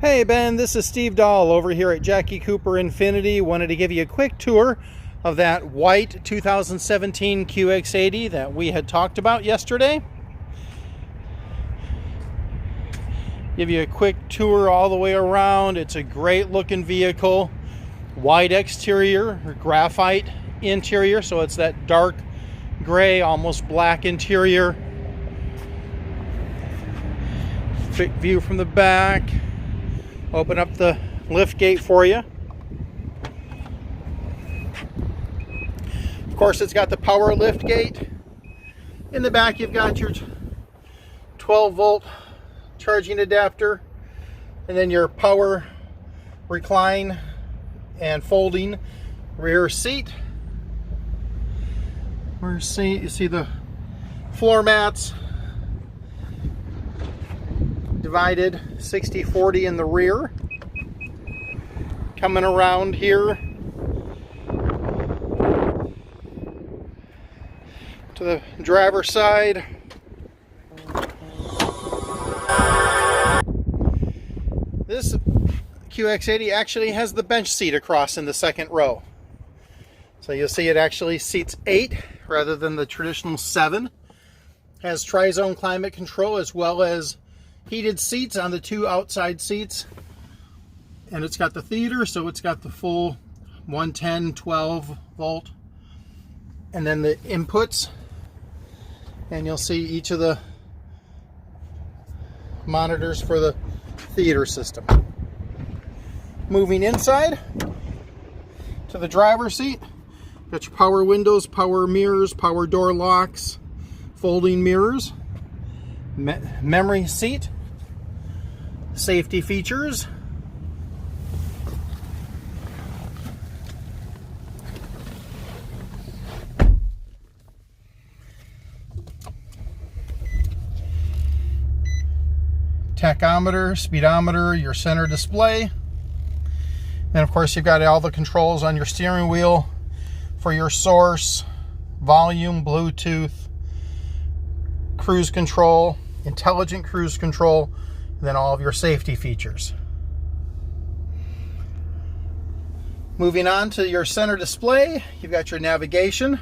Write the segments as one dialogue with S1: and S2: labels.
S1: Hey Ben, this is Steve Dahl over here at Jackie Cooper Infinity. Wanted to give you a quick tour of that white 2017 QX80 that we had talked about yesterday. Give you a quick tour all the way around. It's a great looking vehicle. White exterior, graphite interior, so it's that dark gray, almost black interior. Quick view from the back. Open up the lift gate for you. Of course, it's got the power lift gate. In the back, you've got your 12-volt charging adapter, and then your power recline and folding rear seat. You see the floor mats divided 60-40 in the rear. Coming around here to the driver's side. This QX80 actually has the bench seat across in the second row. So you'll see it actually seats 8 rather than the traditional 7. Has tri-zone climate control as well as heated seats on the 2 outside seats. And it's got the theater, so it's got the full 110, 12 volt. And then the inputs. And you'll see each of the monitors for the theater system. Moving inside to the driver's seat. Got your power windows, power mirrors, power door locks, folding mirrors, memory seat, safety features, tachometer, speedometer, your center display. Then of course you've got all the controls on your steering wheel for your source, volume, Bluetooth, cruise control, intelligent cruise control, and then all of your safety features. Moving on to your center display, you've got your navigation,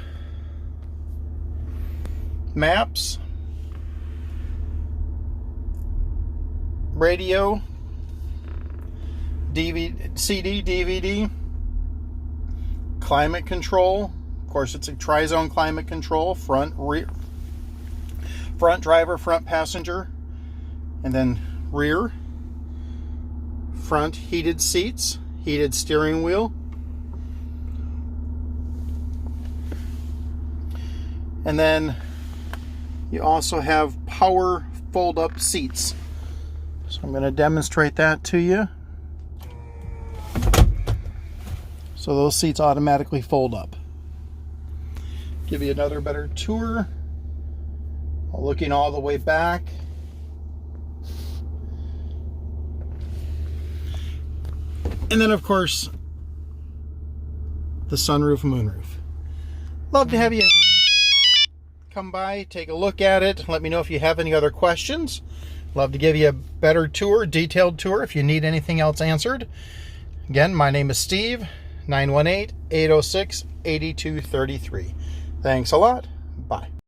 S1: maps, radio, CD, DVD, climate control. Of course, it's a tri-zone climate control, front, rear, front driver, front passenger, and then rear, front heated seats, heated steering wheel, and then you also have power fold-up seats. So I'm going to demonstrate that to you. So those seats automatically fold up. Give you another better tour. Looking all the way back. And then of course, the sunroof, moonroof. Love to have you come by, take a look at it. Let me know if you have any other questions. Love to give you a better tour, detailed tour if you need anything else answered. Again, my name is Steve, 918-806-8233. Thanks a lot. Bye.